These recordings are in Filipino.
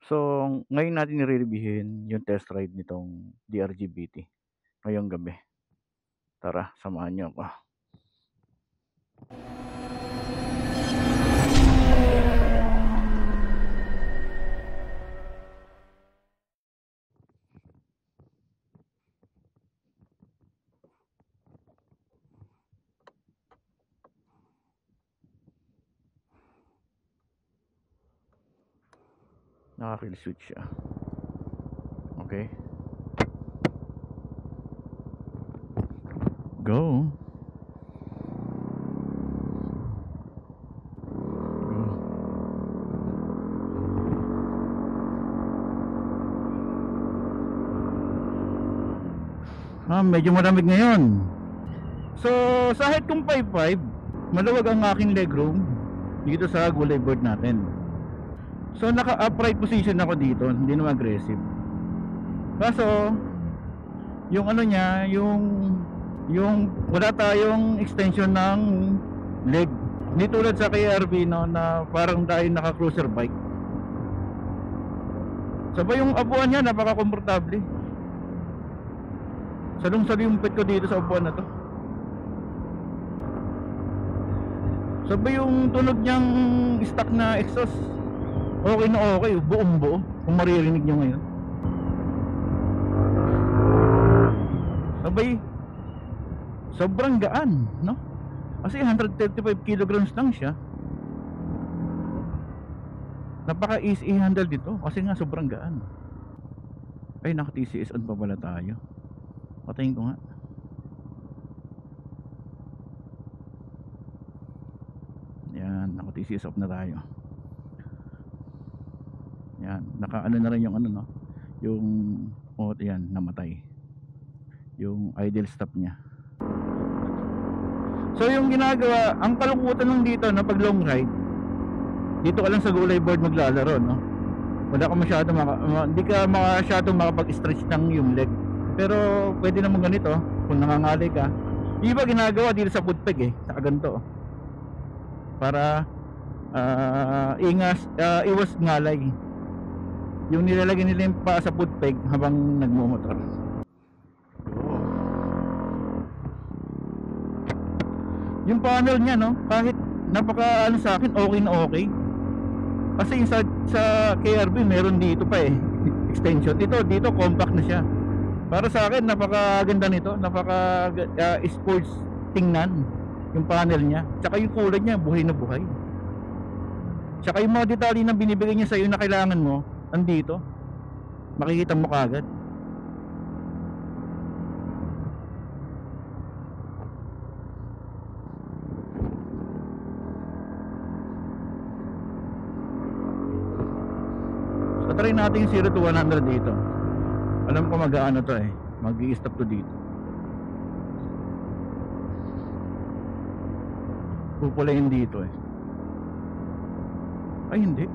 So, ngayon natin i-re-reviewin yung test ride nitong DRGBT ngayong gabi. Tara, samahan niyo ako. Naka-kill switch siya. Okay. Go. Medyo malamig ngayon. So, sa height kong 5'5", maluwag ang aking legroom dito sa gulay board natin. So, naka-upright position ako dito, hindi naman aggressive. Kaso, yung ano niya, yung wala tayong extension ng leg. Hindi tulad sa KRV no, na parang tayo naka-cruiser bike. Sabay yung upuan niya, napaka-komportable. Salong-salo yung pet ko dito sa upuan na to. Sabay yung tunog niyang stock na exhaust. Okay na okay, buong buo. Kung maririnig nyo ngayon. Sabay, sobrang gaan, no? Kasi 135 kilograms lang siya. Napaka easy i-handle dito kasi nga sobrang gaan. Ay, naka TCS on pa pala tayo. Patayin ko nga. Yan, naka TCS off na tayo. Yan, naka ano na rin yung ano no. Yung yan, namatay. Yung idle stop niya. So yung ginagawa, ang kalungkutan nung dito na pag long ride, dito ka lang sa gulay board maglalaro, no? Wala ka masyadong hindi ka masyadong makapag-stretch ng yung leg. Pero pwede naman ganito kung nangangalay ka. Iba ginagawa dito sa footpeg sa ganito. Para iwas ngalay. Yung nilalagay nila yung pa sa footpeg habang nagmumotor. Yung panel niya no, kahit napaka ano sa akin, okay na okay. Kasi yung sa KRV meron dito pa extension. Dito compact na siya. Para sa akin napakaganda nito, napaka sports tingnan yung panel niya. Tsaka yung kulay niya buhay na buhay. Tsaka yung mga detalye na binibigay niya sa iyo na kailangan mo, andito. Makikita mo kaagad. So try natin yung 0 to 100 dito. Alam ko mag-aano to mag-i-stop to dito. Pupulayin dito Ay hindi.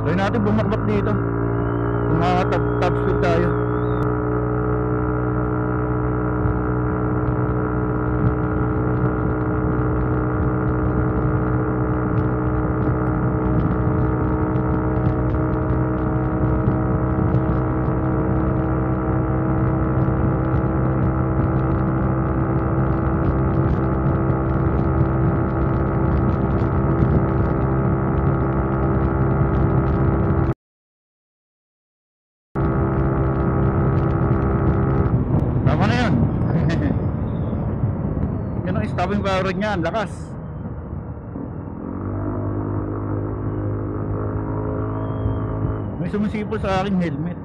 Try natin bumakbak dito. Kung makaka-top speed tayo. Stopping power niya, ang lakas. May sumisipol sa aking helmet.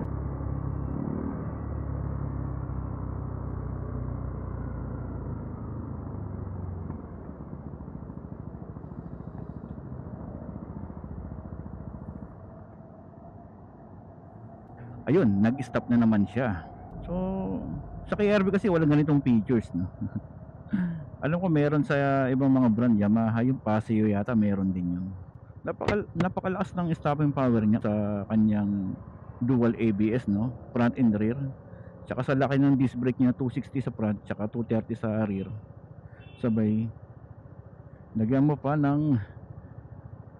Ayun, nag-stop na naman siya. So, sa KRV kasi walang ganitong features, no? Alam ko meron sa ibang mga brand, Yamaha, yung Paseo yata meron din yun. Napakalakas ng stopping power niya sa kanyang dual ABS, no? Front and rear. Tsaka sa laki ng disc brake niya, 260 sa front, tsaka 230 sa rear. Sabay, lagyan mo pa ng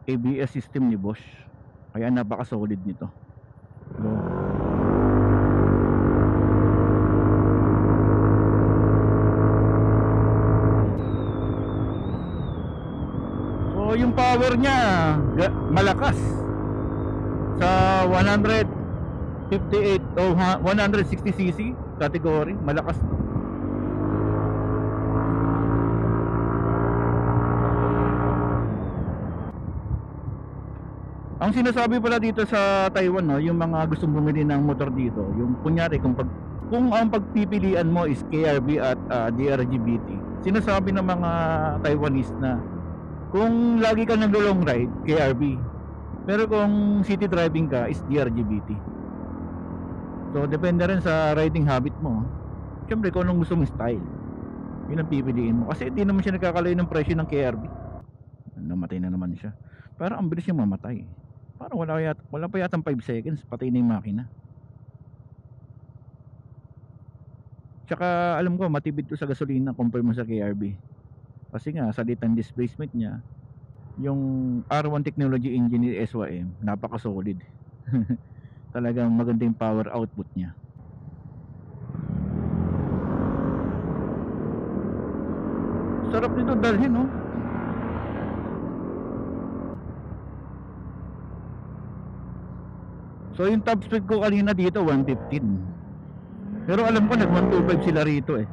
ABS system ni Bosch, kaya napaka solid nito. So yung power niya malakas sa 158 o 160cc category, malakas to. Ang sinasabi pala dito sa Taiwan, no, yung mga gustong bumili ng motor dito, yung kunyari kung ang pagpipilian mo is KRB at DRGBT, sinasabi ng mga Taiwanese na kung lagi ka nag-long ride, KRB, pero kung city driving ka is DRGBT. So depende rin sa riding habit mo. Siyempre kung anong gusto mong style, yun ang pipiliin mo, kasi hindi naman siya nagkakalayo ng presyo ng KRB. Namatay na naman siya, pero ang bilis niya mamatay. Parang wala pa yatang 5 seconds patay na yung makina. Tsaka alam ko matibid to sa gasolina compare mo sa KRB, kasi nga sa litang displacement niya, yung R1 technology engine ni SYM napaka solid. Talagang maganda yung power output niya. Sarap nito dalhin, no? So yung top speed ko kanina dito 115, pero alam ko nag 125 sila rito eh,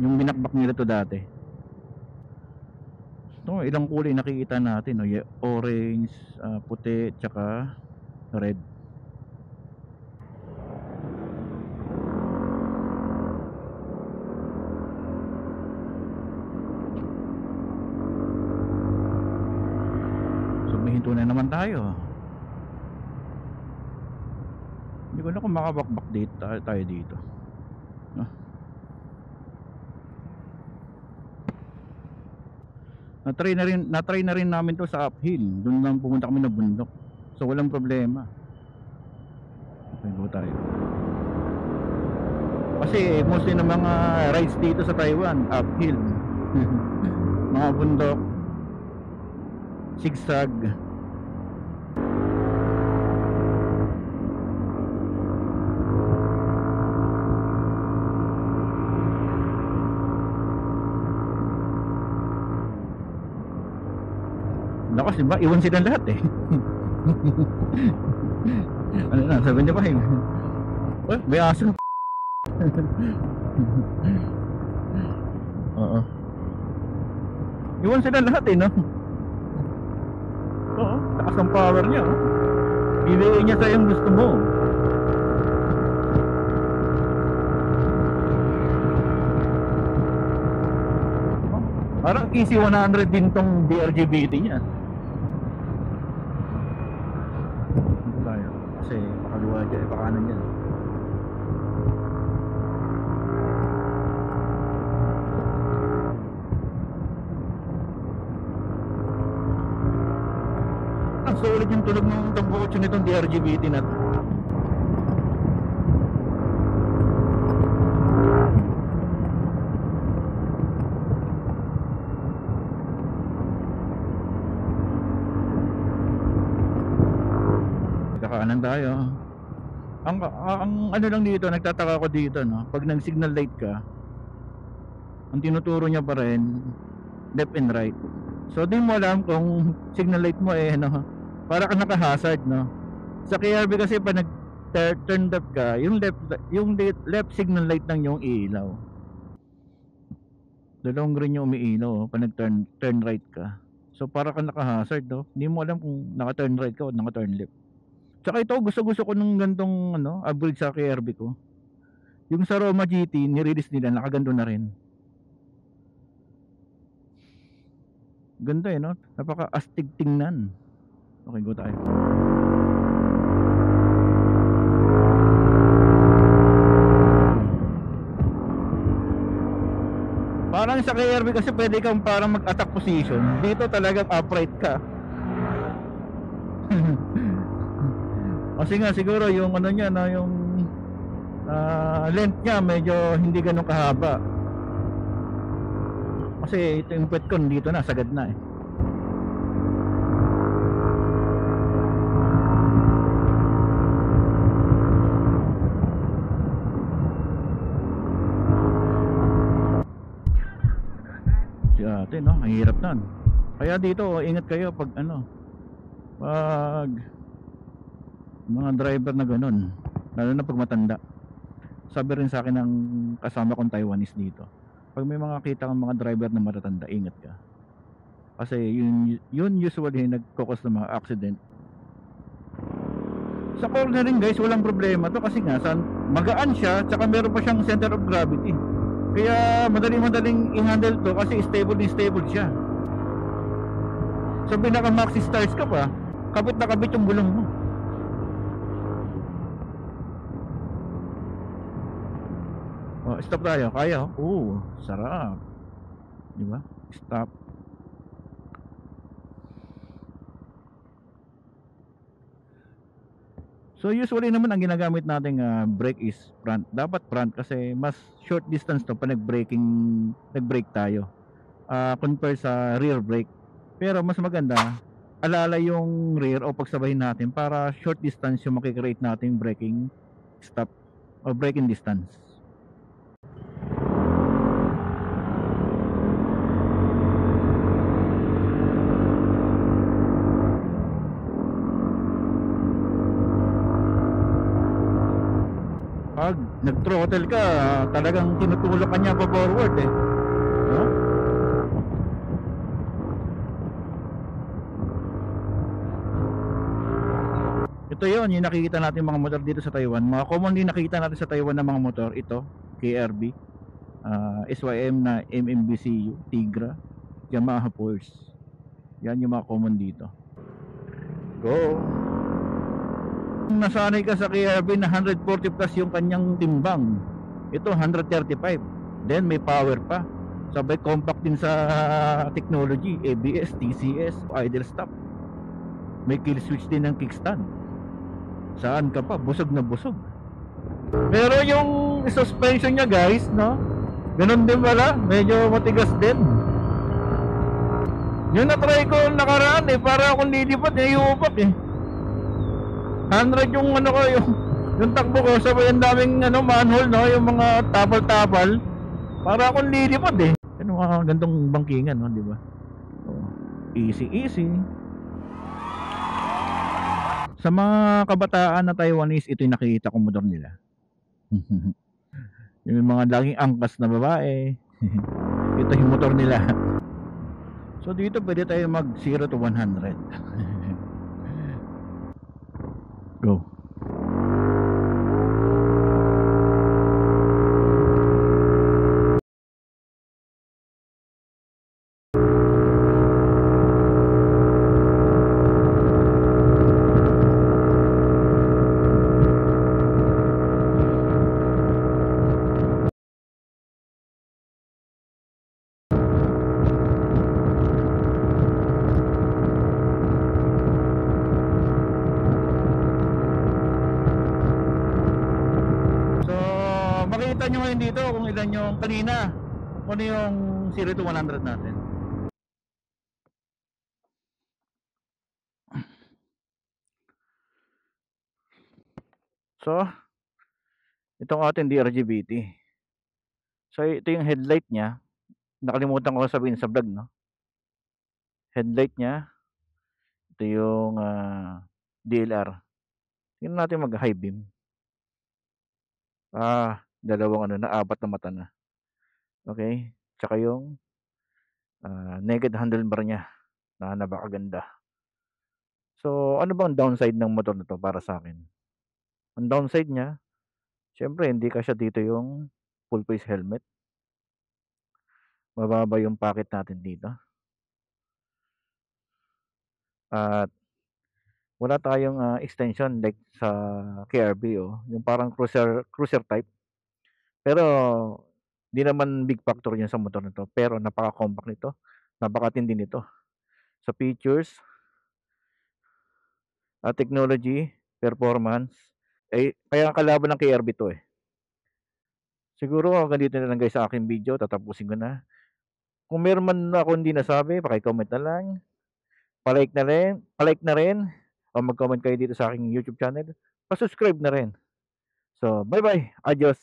yung binakbak nila to dati. So ilang kulay nakikita natin, no? Orange, puti, tsaka red. So may hinto na naman tayo. Hindi ko na kung makabakbak dito tayo dito, no? Na-try na rin namin to sa uphill. Doon lang pumunta kami na bundok, so walang problema. Okay, go tayo. Kasi mostly ng mga rides dito sa Taiwan uphill. Mga bundok, zigzag. Lakas, diba? Iwan silang lahat eh. Ano na, 75. Oh, may aso. Oo. Iwan silang lahat eh, no? Oo, lakas ang power niya, oh. Piliin niya sa yung gusto mo. Parang KC100 din tong DRGBT niya. Kasi pakaliwa dyan, pakanan dyan. Ang solid yung tunog ng tambukotso nitong DRGBT na to. Kakaanan tayo. Ang ano lang dito, nagtataka ko dito, no? Pag nag signal light ka, ang tinuturo niya pa rin left and right. So di mo alam kung signal light mo eh, no? Para ka naka-hazard, no? Sa KRB kasi pag nag-turn left ka, yung left signal light lang yung ilaw. Dalawang green yung umiilaw, pag nag-turn right ka. So para ka naka-hazard, no? Hindi mo alam kung naka-turn right ka o naka-turn left. Tsaka ito, gusto ko nung gantong upgrade sa KRB ko. Yung sa Roma GT, nirelease nila, nakaganto na rin. Ganda eh, no? Napaka-astig tingnan. Okay, go tayo. Parang sa KRB kasi pwede kang parang mag-attack position. Dito talagang upright ka. Kasi nga siguro yung ano niya, no, yung length niya medyo hindi ganun kahaba. Kasi ito yung puwet ko dito na, sagad na eh. Si ate, no? Ang hirap nun. Kaya dito, ingat kayo pag ano, pag mga driver na ganun, lalo na pag matanda. Sabi rin sa akin ng kasama kong Taiwanese dito, pag may mga kita kang mga driver na matatanda, ingat ka. Kasi yun usually nagkukos ng mga accident. Sa cornering guys, walang problema to kasi nga magaan siya, tsaka meron pa siyang center of gravity. Kaya madaling i-handle to kasi stable siya. So pinaka maxi stars ka pa, kabit na kabit yung gulong mo. Oh, stop tayo, kaya. Oh, sarap. Di ba? Stop. So usually naman ang ginagamit nating brake is front. Dapat front kasi mas short distance to pag nag-brake tayo. Compare sa rear brake. Pero mas maganda alala yung rear o pagsabahin natin para short distance yung makikreate nating braking stop o braking distance. Pag nag-throttle ka, talagang tinutulak ka niya pa forward eh. Huh? Ito yon yung nakikita natin mga motor dito sa Taiwan. Mga commonly nakikita natin sa Taiwan na mga motor, ito, KRB, SYM na MMBCU, Tigra, Yamaha Pulse. Yan yung mga common dito. Go! Nasanay ka sa KRB na 140 plus yung kanyang timbang, ito 135. Then may power pa, sabay compact din sa technology, ABS, TCS, idle stop, may kill switch din ng kickstand. Saan ka pa, busog na busog. Pero yung suspension nya guys, no, ganun din pala, medyo matigas din. Yung na-try ko nakaraan eh, para akong lilipat eh, iupak eh. 100 yung ano ko, yung takbo ko, sabay ang daming ano, manhole, no, yung mga tapal-tapal. Para akong lilipad eh. Ano mga gandong bangkingan, no, di ba? Oh, easy. Sa mga kabataan na Taiwanese, ito yung nakikita kong motor nila. Yung mga laging angkas na babae. Ito yung motor nila. So dito pwede tayo mag 0 to 100. Go. Makikita nyo ngayon dito kung ilan yung kanina, kung ano yung 0 to 100 natin. So itong ating DRGBT, so ito yung headlight nya, nakalimutan ko sabihin sa vlog, no? Headlight nya, ito yung DLR. Tingnan natin mag high beam. Dalawang ano na, apat na mata na. Okay, tsaka yung naked handlebar nya na napakaganda. So ano bang downside ng motor na to para sa akin? Ang downside nya, syempre hindi kasya dito yung full face helmet. Mababa yung pocket natin dito. At wala tayong extension like sa KRB, yung parang cruiser type. Pero di naman big factor yun sa motor nito, pero napaka-compact nito, napakatindi nito sa features, technology, performance. Kaya kalaban ng KRB to eh. Siguro hanggang dito na lang guys sa aking video, tatapusin ko na. Kung meron man ako hindi nasabi, paki-comment na lang. Pa-like na rin, o mag-comment kayo dito sa aking YouTube channel. Pa-subscribe na rin. So, bye-bye. Adios.